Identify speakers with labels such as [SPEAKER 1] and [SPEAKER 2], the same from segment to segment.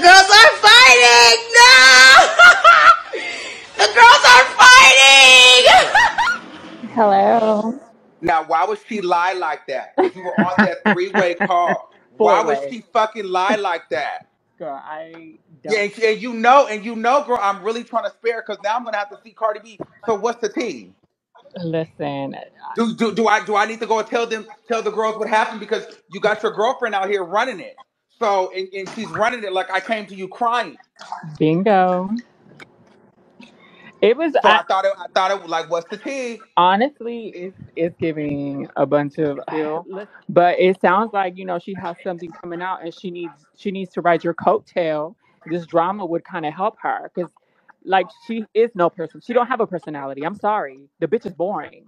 [SPEAKER 1] girls are fighting! No! The girls are fighting!
[SPEAKER 2] Hello.
[SPEAKER 3] Now, why would she lie like that? Because you were on that three-way call. Why would
[SPEAKER 2] Four-way.
[SPEAKER 3] she fucking lie like that?
[SPEAKER 2] Girl, I
[SPEAKER 3] Yeah,
[SPEAKER 2] don't.
[SPEAKER 3] and you know, girl, I'm really trying to spare because now I'm gonna have to see Cardi B. So what's the tea?
[SPEAKER 2] Listen,
[SPEAKER 3] Do I need to go and tell the girls what happened because you got your girlfriend out here running it. So and she's running it like I came to you crying.
[SPEAKER 2] bingo. It was,
[SPEAKER 3] So I thought it was like what's the tea?
[SPEAKER 2] honestly, it's giving a bunch of, but it sounds like, she has something coming out and she needs to ride your coattail. This drama would kind of help her because, like, she is no person. She don't have a personality. I'm sorry. The bitch is boring.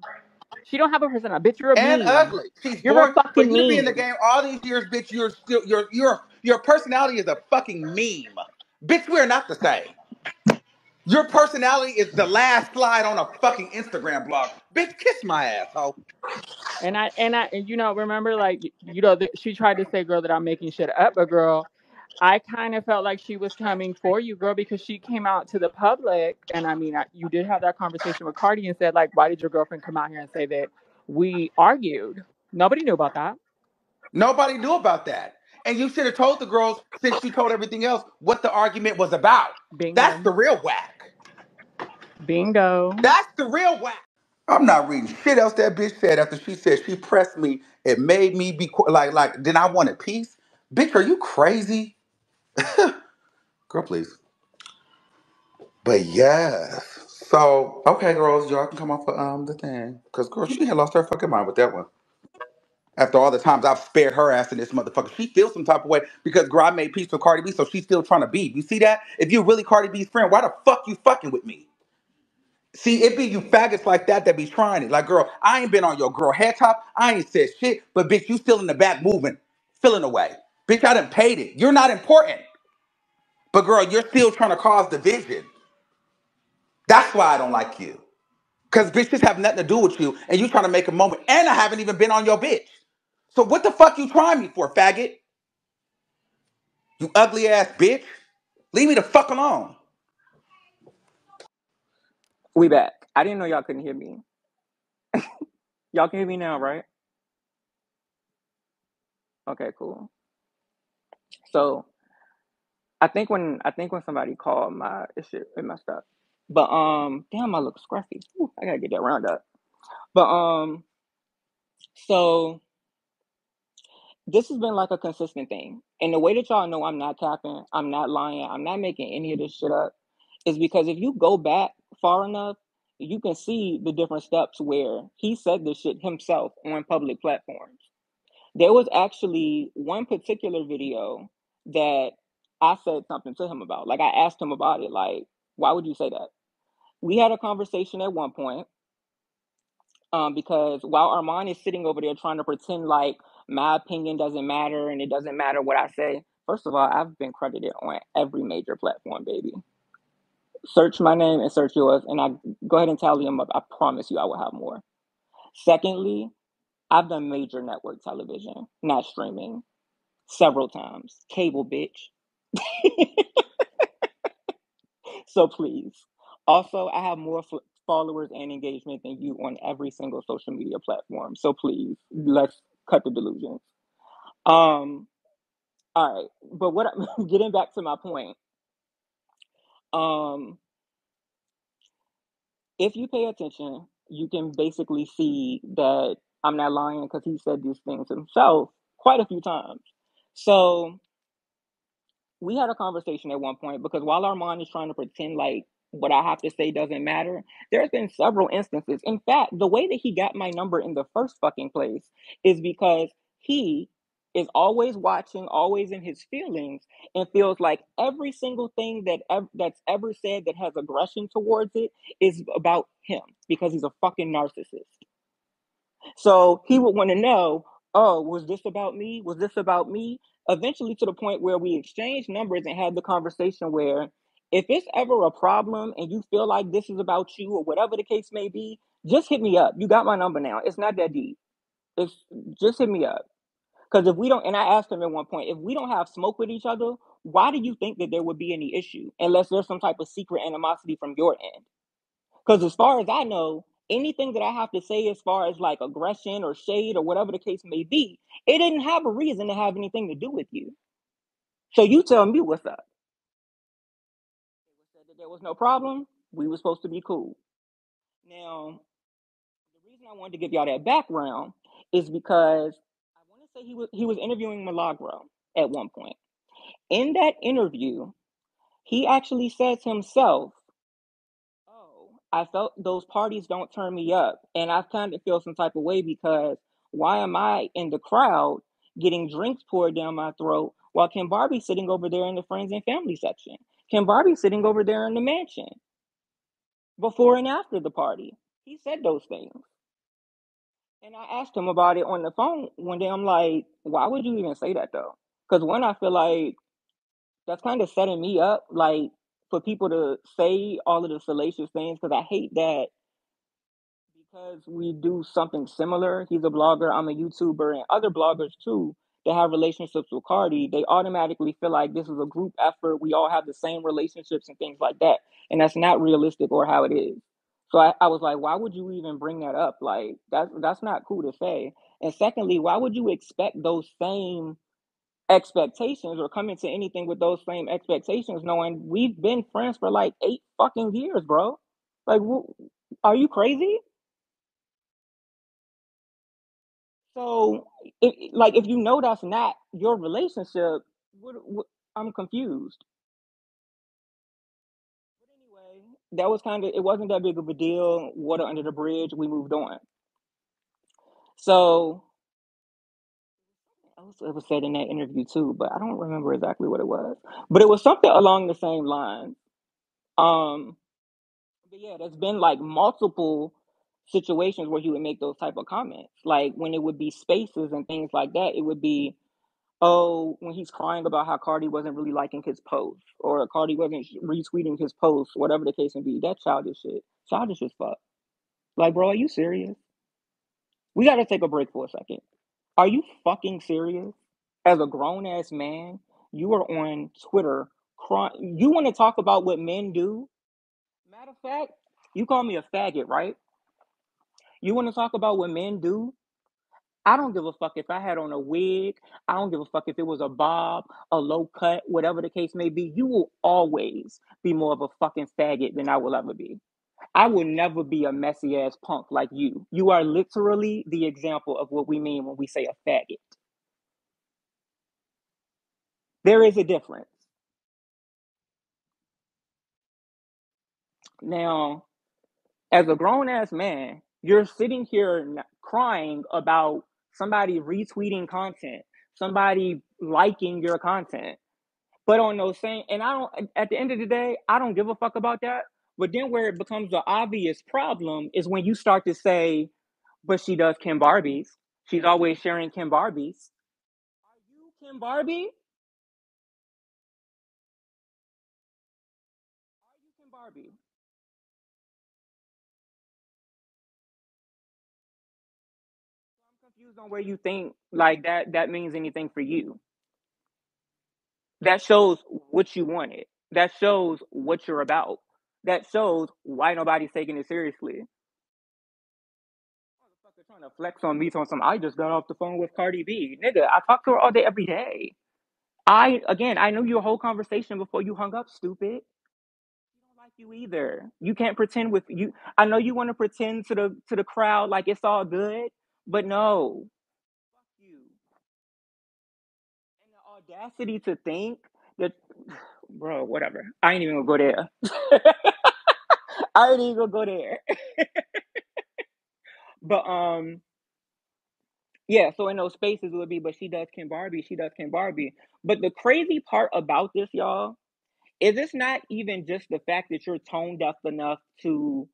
[SPEAKER 2] She don't have a personality. Bitch, you're a
[SPEAKER 3] And
[SPEAKER 2] meme.
[SPEAKER 3] ugly. She's
[SPEAKER 2] You're a
[SPEAKER 3] born for
[SPEAKER 2] fucking
[SPEAKER 3] you to be in the
[SPEAKER 2] meme.
[SPEAKER 3] game all these years, bitch. You're still your personality is a fucking meme, bitch. We're not the same. Your personality is the last slide on a fucking Instagram blog, bitch. Kiss my asshole.
[SPEAKER 2] And remember, like, she tried to say, girl, that I'm making shit up, but girl, I kind of felt like she was coming for you, girl, because she came out to the public, and I mean, you did have that conversation with Cardi and said, like, why did your girlfriend come out here and say that we argued? Nobody knew about that.
[SPEAKER 3] Nobody knew about that, and you should have told the girls since you told everything else what the argument was about. That's
[SPEAKER 2] Bingo,
[SPEAKER 3] the real whack.
[SPEAKER 2] bingo.
[SPEAKER 3] That's the real whack. I'm not reading shit else that bitch said after she said she pressed me. It made me be like. Then I wanted peace. Bitch, are you crazy? Girl, please. But yes. So okay, girls, y'all can come off of the thing. Cause girl, she had lost her fucking mind with that one. After all the times I've spared her ass in this motherfucker, she feels some type of way because girl, I made peace with Cardi B, so she's still trying to be. You see that? If you really Cardi B's friend, why the fuck you fucking with me? See, it be you faggots like that be trying it. Like, girl, I ain't been on your girl head top. I ain't said shit, but bitch, you still in the back moving, feeling away. Bitch, I done paid it. You're not important. But girl, you're still trying to cause division. That's why I don't like you. Cause bitches have nothing to do with you, and you trying to make a moment, and I haven't even been on your bitch. So what the fuck you trying me for, faggot? You ugly ass bitch. Leave me the fuck alone.
[SPEAKER 2] We back. I didn't know y'all couldn't hear me. Y'all can hear me now, right? Okay, cool. So I think when somebody called it messed up. But damn, I look scruffy. Ooh, I gotta get that round up. But so this has been like a consistent thing. And the way that y'all know I'm not capping, I'm not lying, I'm not making any of this shit up, is because if you go back far enough, you can see the different steps where he said this shit himself on public platforms. There was actually one particular video that I said something to him about. Like, I asked him about it, like, why would you say that? We had a conversation at one point, because while Armand is sitting over there trying to pretend like my opinion doesn't matter and it doesn't matter what I say, first of all, I've been credited on every major platform, baby. Search my name and search yours, and I go ahead and tally them up. I promise you I will have more. Secondly, I've done major network television, not streaming, several times. Cable, bitch. So please. Also, I have more followers and engagement than you on every single social media platform. So please, let's cut the delusions. Um, all right, but what I'm getting back to my point. Um, if you pay attention, you can basically see that I'm not lying because he said these things himself quite a few times. So we had a conversation at one point because while Armand is trying to pretend like what I have to say doesn't matter, there's been several instances. In fact, the way that he got my number in the first fucking place is because he is always watching, always in his feelings, and feels like every single thing that's ever said that has aggression towards it is about him because he's a fucking narcissist. So he would want to know, oh, was this about me? Was this about me? Eventually, to the point where we exchanged numbers and had the conversation where if it's ever a problem and you feel like this is about you or whatever the case may be, just hit me up. You got my number now. It's not that deep. It's just hit me up. Because if we don't, and I asked him at one point, if we don't have smoke with each other, why do you think that there would be any issue unless there's some type of secret animosity from your end? Because as far as I know, anything that I have to say as far as like aggression or shade or whatever the case may be, it didn't have a reason to have anything to do with you. So you tell me what's up. Said that there was no problem. We were supposed to be cool. Now, the reason I wanted to give y'all that background is because I want to say he was interviewing Milagro at one point. In that interview, he actually says himself, "Oh, I felt those parties don't turn me up, and I kind of feel some type of way because why am I in the crowd getting drinks poured down my throat while Kim Barbie's sitting over there in the friends and family section? Kim Barbie's sitting over there in the mansion before and after the party." He said those things. And I asked him about it on the phone one day. I'm like, why would you even say that though? Because one, I feel like that's kind of setting me up, like for people to say all of the salacious things. Because I hate that because we do something similar. He's a blogger, I'm a YouTuber, and other bloggers too that have relationships with Cardi. They automatically feel like this is a group effort. We all have the same relationships and things like that. And that's not realistic or how it is. So I was like, why would you even bring that up? Like that's not cool to say. And secondly, why would you expect those same expectations or come into anything with those same expectations knowing we've been friends for like 8 fucking years, bro? Like, are you crazy? So, if you know that's not your relationship, I'm confused. But anyway, that was kind of, it wasn't that big of a deal. Water under the bridge, we moved on. So, it was said in that interview too, but I don't remember exactly what it was. But it was something along the same lines. Um, but yeah, there's been like multiple situations where he would make those type of comments. Like when it would be spaces and things like that, it would be, oh, when he's crying about how Cardi wasn't really liking his post or Cardi wasn't retweeting his post, whatever the case may be. That childish shit. Childish as fuck. Like, bro, are you serious? We got to take a break for a second. Are you fucking serious? As a grown ass man, you are on Twitter crying. You want to talk about what men do? Matter of fact, you call me a faggot, right? You want to talk about what men do? I don't give a fuck if I had on a wig. I don't give a fuck if it was a bob, a low cut, whatever the case may be. You will always be more of a fucking faggot than I will ever be. I will never be a messy ass punk like you. You are literally the example of what we mean when we say a faggot. There is a difference. Now, as a grown ass man, you're sitting here crying about somebody retweeting content, somebody liking your content. But on those same, and I don't, at the end of the day, I don't give a fuck about that. But then where it becomes the obvious problem is when you start to say, but she does Kim Barbies. She's always sharing Kim Barbies. Are you Kim Barbie? Are you Kim Barbie? I'm confused on where you think like that means anything for you. That shows what you wanted. That shows what you're about. That shows why nobody's taking it seriously. Motherfucker trying to flex on me on some. I just got off the phone with Cardi B, nigga. I talk to her all day, every day. I knew your whole conversation before you hung up, stupid. I don't like you either. You can't pretend with you. I know you want to pretend to the crowd like it's all good, but no, fuck you. And the audacity to think that, bro, whatever. I ain't even gonna go there. I ain't even gonna go there. But yeah, so in those spaces it would be, but she does Kim Barbie, she does Kim Barbie. But the crazy part about this, y'all, is it's not even just the fact that you're tone deaf enough to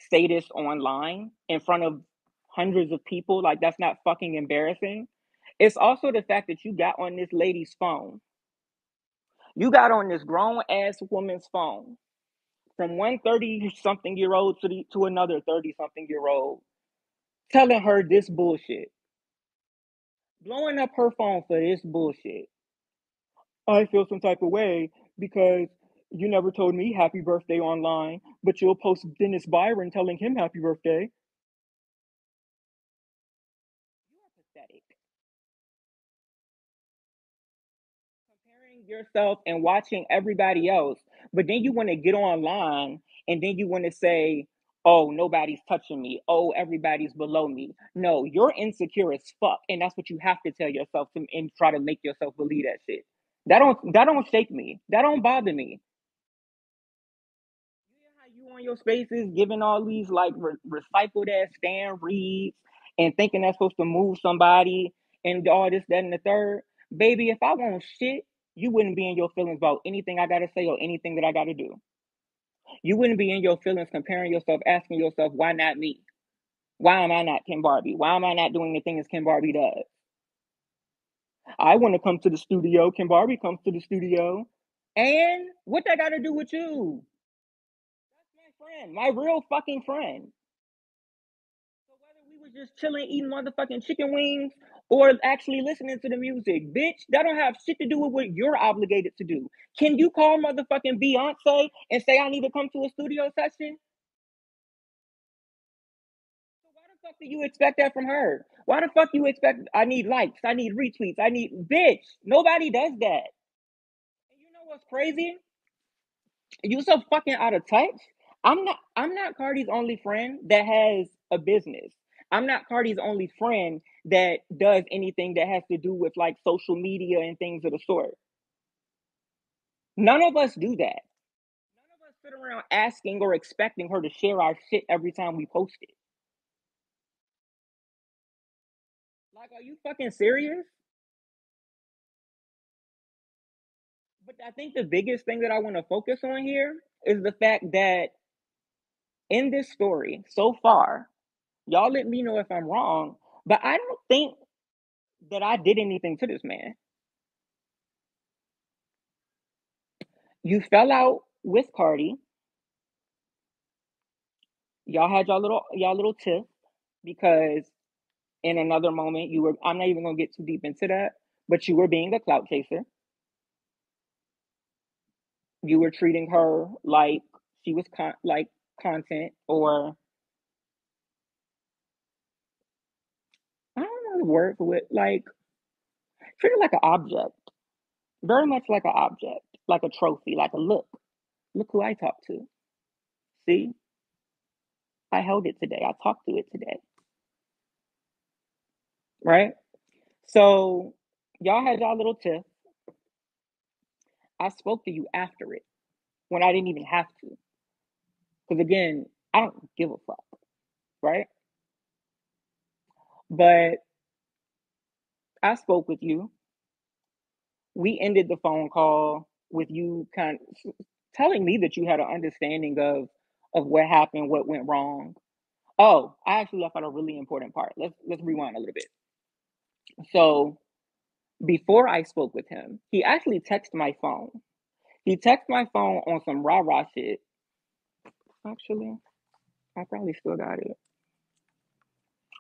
[SPEAKER 2] say this online in front of hundreds of people. Like, that's not fucking embarrassing. It's also the fact that you got on this lady's phone. You got on this grown ass woman's phone from one 30 something year old to another 30 something year old, telling her this bullshit, blowing up her phone for this bullshit. I feel some type of way because you never told me happy birthday online, but you'll post Dennis Byron telling him happy birthday. You are pathetic. Comparing yourself and watching everybody else, but then you want to get online and then you want to say, oh, nobody's touching me. Oh, everybody's below me. No, you're insecure as fuck. And that's what you have to tell yourself to, and try to make yourself believe that shit. That don't shake me. That don't bother me. You know how you on your spaces giving all these like recycled ass stand reads and thinking that's supposed to move somebody and all this, that, and the third. Baby, if I want shit, you wouldn't be in your feelings about anything I gotta say or anything that I gotta do. You wouldn't be in your feelings comparing yourself, asking yourself, why not me? Why am I not Kim Barbie? Why am I not doing the things Kim Barbie does? I want to come to the studio. Kim Barbie comes to the studio. And what that got to do with you? That's my friend, my real fucking friend. So whether we was just chilling, eating motherfucking chicken wings, or actually listening to the music, bitch, that don't have shit to do with what you're obligated to do. Can you call motherfucking Beyonce and say I need to come to a studio session? So why the fuck do you expect that from her? Why the fuck you expect I need likes, I need retweets, I need bitch? Nobody does that. And you know what's crazy? You so fucking out of touch. I'm not Cardi's only friend that has a business. I'm not Cardi's only friend that does anything that has to do with like social media and things of the sort. None of us do that. None of us sit around asking or expecting her to share our shit every time we post it. Like, are you fucking serious? But I think the biggest thing that I want to focus on here is the fact that in this story so far, y'all let me know if I'm wrong, but I don't think that I did anything to this man. You fell out with Cardi. Y'all had y'all little tiff because in another moment you were. I'm not even gonna get too deep into that, but you were being a clout chaser. You were treating her like she was like content, or I don't know the word for it. Like treated like an object, very much like an object, like a trophy, like a look. Look who I talked to. See, I held it today. I talked to it today. Right? So y'all had y'all little tiff. I spoke to you after it when I didn't even have to. Because again, I don't give a fuck, right? But I spoke with you. We ended the phone call with you kind of telling me that you had an understanding of what happened, what went wrong. Oh, I actually left out a really important part. Let's rewind a little bit. So before I spoke with him, he actually texted my phone. He texted my phone on some rah rah shit. Actually, I probably still got it.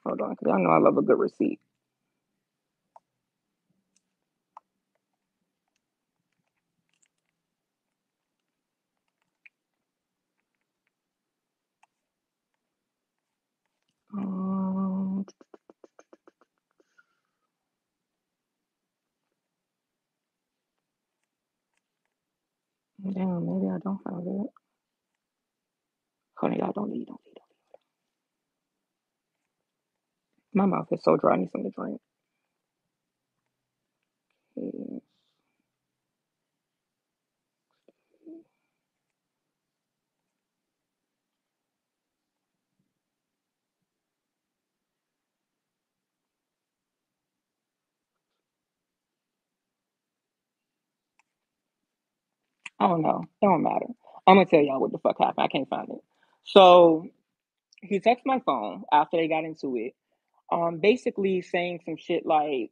[SPEAKER 2] Hold on, because I know I love a good receipt. Um, Damn, maybe I don't have it. Hold on, y'all, don't leave, don't leave, don't leave. My mouth is so dry, I need something to drink. Okay. I don't know. It don't matter. I'm gonna tell y'all what the fuck happened. I can't find it. So he texted my phone after they got into it. Basically saying some shit like,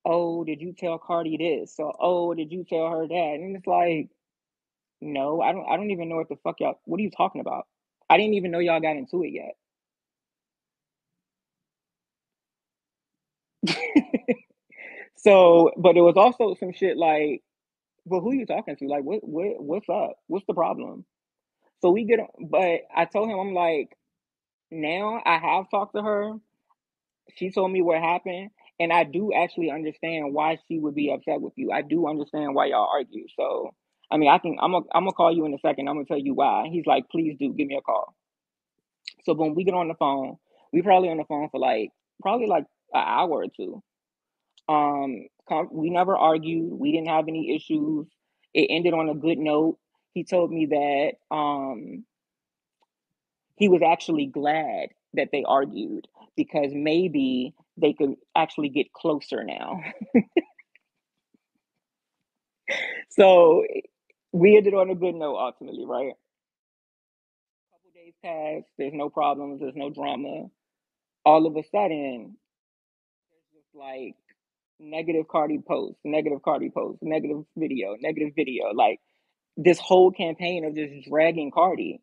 [SPEAKER 2] "Oh, did you tell Cardi this?" So, "Oh, did you tell her that?" And it's like, no, I don't. I don't even know what the fuck y'all. What are you talking about? I didn't even know y'all got into it yet. So, but it was also some shit like, But who you talking to? Like, what's up? What's the problem? So we get, but I told him, I'm like, now I have talked to her. She told me what happened, and I do actually understand why she would be upset with you. I do understand why y'all argue. So, I mean, I'm gonna call you in a second. I'm gonna tell you why. He's like, please do give me a call. So when we get on the phone, we probably on the phone for like probably like an hour or two. We never argued. We didn't have any issues. It ended on a good note. He told me that he was actually glad that they argued because maybe they could actually get closer now. So we ended on a good note ultimately, right? A couple days passed. There's no problems. There's no drama. All of a sudden, there's just like negative Cardi post, negative Cardi post, negative video, negative video. Like this whole campaign of just dragging Cardi.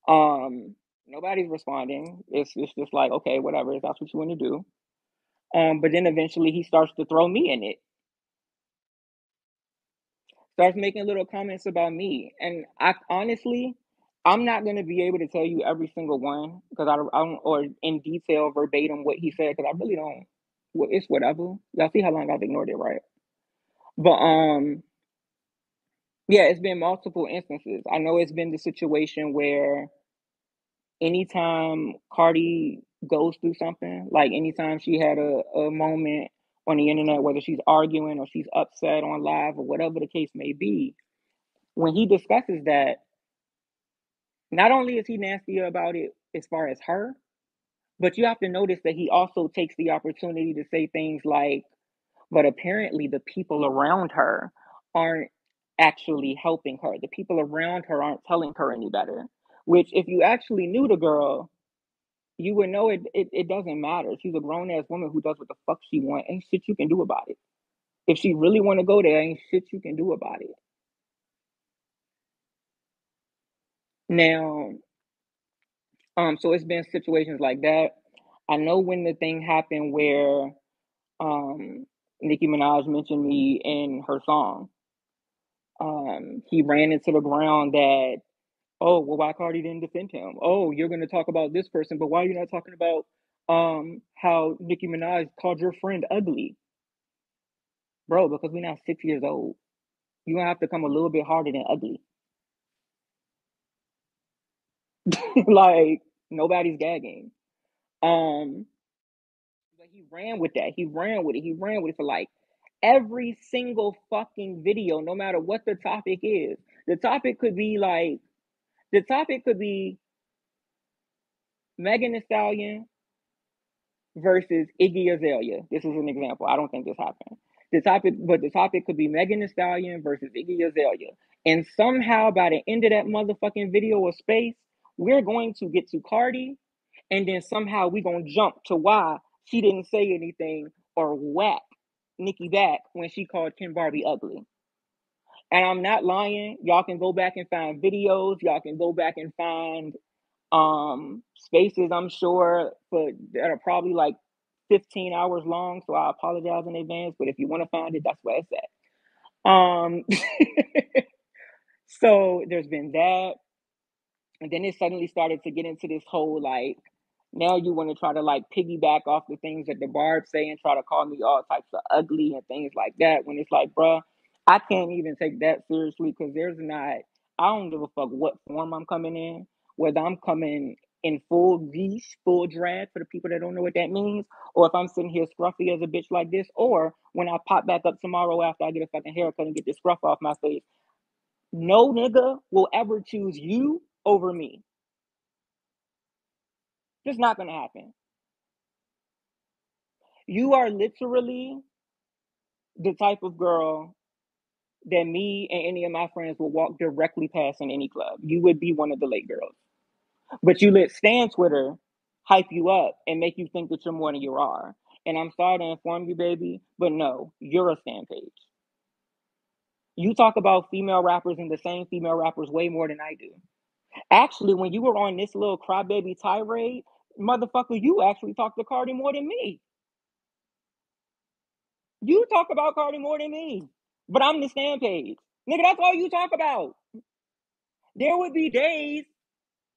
[SPEAKER 2] Um, Nobody's responding. It's just like, okay, whatever, if that's what you want to do. But then eventually he starts to throw me in it. Starts making little comments about me. And I honestly, I'm not gonna be able to tell you every single one because I don't, or in detail verbatim what he said because I really don't. Well, it's whatever. Y'all see how long I've ignored it, right? But yeah, it's been multiple instances. I know it's been the situation where anytime Cardi goes through something, like anytime she had a moment on the internet, whether she's arguing or she's upset on live or whatever the case may be, when he discusses that, not only is he nasty about it as far as her, but you have to notice that he also takes the opportunity to say things like, but apparently the people around her aren't actually helping her. The people around her aren't telling her any better. Which, if you actually knew the girl, you would know it doesn't matter. She's a grown ass woman who does what the fuck she wants. Ain't shit you can do about it. If she really want to go there, ain't shit you can do about it. Now, so it's been situations like that. I know when the thing happened where Nicki Minaj mentioned me in her song. He ran into the ground that, oh, well, why Cardi didn't defend him? Oh, you're gonna talk about this person, but why are you not talking about how Nicki Minaj called your friend ugly? Bro, because we're now 6 years old. You're gonna have to come a little bit harder than ugly. Like, nobody's gagging. Um, but he ran with that. He ran with it. He ran with it for like every single fucking video, no matter what the topic is. The topic could be like, the topic could be Megan Thee Stallion versus Iggy Azalea. This is an example. I don't think this happened. The topic could be Megan Thee Stallion versus Iggy Azalea. And somehow by the end of that motherfucking video or space, we're going to get to Cardi, and then somehow we're gonna jump to why she didn't say anything or whack Nikki back when she called Kim Barbie ugly. And I'm not lying. Y'all can go back and find videos. Y'all can go back and find spaces, I'm sure, for that are probably like 15 hours long. So I apologize in advance. But if you want to find it, that's where it's at. So there's been that. And then it suddenly started to get into this whole like, now you want to try to like piggyback off the things that the Barb say and try to call me all types of ugly and things like that. When it's like, bruh, I can't even take that seriously because there's not, I don't give a fuck what form I'm coming in, whether I'm coming in full geese, full drag for the people that don't know what that means, or if I'm sitting here scruffy as a bitch like this, or when I pop back up tomorrow after I get a fucking haircut and get this scruff off my face. No nigga will ever choose you over me. Just not gonna happen. You are literally the type of girl that me and any of my friends will walk directly past in any club. You would be one of the late girls. But you let Stan Twitter hype you up and make you think that you're more than you are. And I'm sorry to inform you, baby, but no, you're a Stan page. You talk about female rappers and the same female rappers way more than I do. Actually, when you were on this little crybaby tirade, motherfucker, you actually talked to Cardi more than me. You talk about Cardi more than me. But I'm the Stan page. Nigga, that's all you talk about. There would be days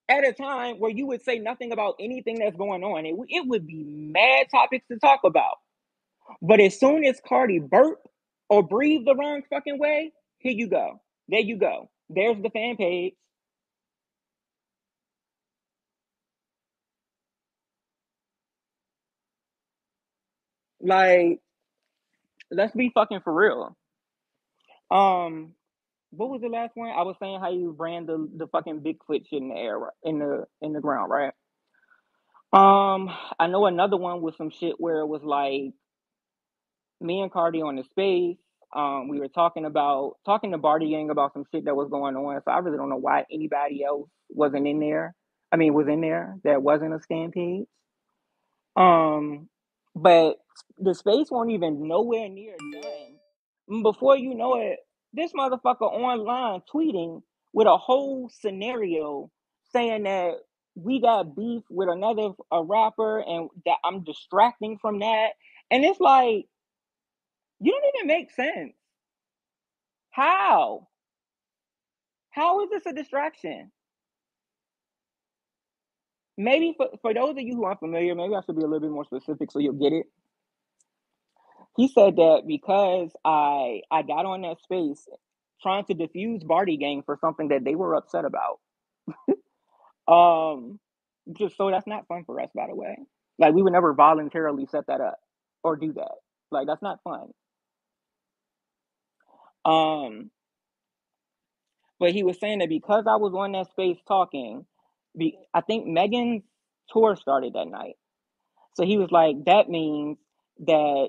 [SPEAKER 2] at a time where you would say nothing about anything that's going on. It would be mad topics to talk about. But as soon as Cardi burp or breathe the wrong fucking way, here you go. There you go. There's the fan page. Like, let's be fucking for real. What was the last one? I was saying how you ran the fucking Bigfoot shit in the air, in the ground, right? I know another one was some shit where it was like me and Cardi on the space. We were talking to Barty Gang about some shit that was going on. So I really don't know why anybody else wasn't in there. I mean, was in there that wasn't a scam page. But the space won't even nowhere near done. Before you know it, this motherfucker online tweeting with a whole scenario saying that we got beef with a rapper and that I'm distracting from that. And it's like, you don't even make sense. How? How is this a distraction? Maybe for those of you who aren't familiar, maybe I should be a little bit more specific so you'll get it. He said that because I got on that space trying to diffuse Barty Gang for something that they were upset about. Just so that's not fun for us, by the way. Like we would never voluntarily set that up or do that. Like that's not fun. Um, but he was saying that because I was on that space talking, I think Megan's tour started that night. So he was like, that means that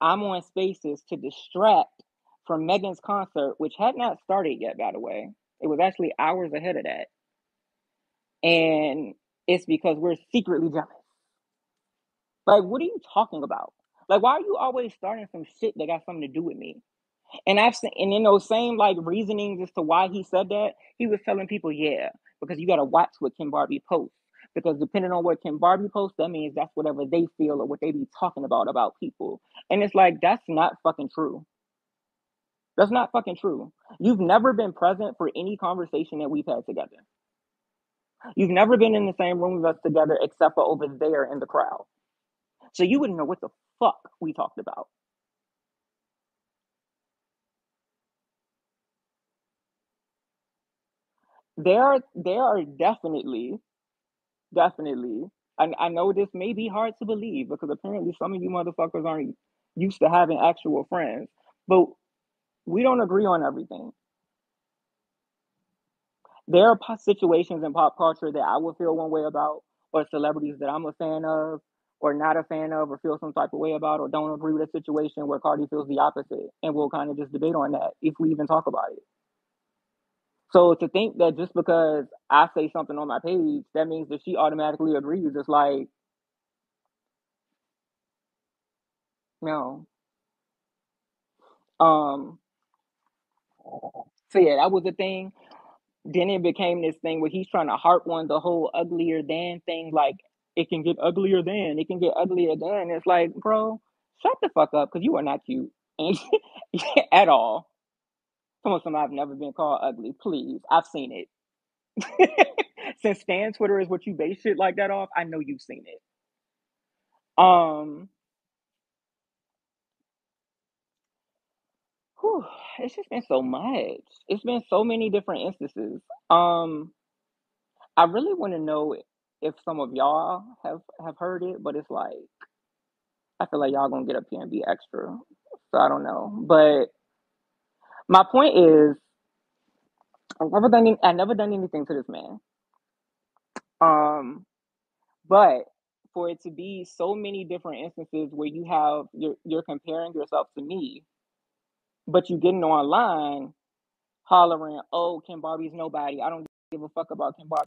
[SPEAKER 2] I'm on spaces to distract from Megan's concert, which had not started yet, by the way. It was actually hours ahead of that. And it's because we're secretly jealous. Like, what are you talking about? Like, why are you always starting some shit that got something to do with me? And I've seen, and in those same like reasonings as to why he said that, he was telling people, yeah, because you got to watch what Kim Barbie posts. Because depending on what Kim Barbie posts, that means that's whatever they feel or what they be talking about people. And it's like, that's not fucking true. That's not fucking true. You've never been present for any conversation that we've had together. You've never been in the same room with us together except for over there in the crowd. So you wouldn't know what the fuck we talked about. There are definitely, definitely. I know this may be hard to believe because apparently some of you motherfuckers aren't used to having actual friends, but we don't agree on everything. There are situations in pop culture that I would feel one way about, or celebrities that I'm a fan of, or not a fan of, or feel some type of way about, or don't agree with a situation where Cardi feels the opposite, and we'll kind of just debate on that if we even talk about it. So to think that just because I say something on my page, that means that she automatically agrees, it's like, no. Um, so yeah, that was the thing. Then it became this thing where he's trying to harp on the whole uglier than thing, like it can get uglier than, it can get uglier than. It's like, bro, shut the fuck up, because you are not cute at all. Someone I've never been called ugly. Please, I've seen it. Since Stan Twitter is what you base shit like that off, I know you've seen it. Um, whew, it's just been so much. It's been so many different instances. Um, I really want to know if some of y'all have heard it, but it's like I feel like y'all gonna get up here and be extra. So I don't know. But my point is I never done anything to this man. Um, but for it to be so many different instances where you're comparing yourself to me, but you getting online hollering, oh, Kim Barbie's nobody. I don't give a fuck about Kim Barbie.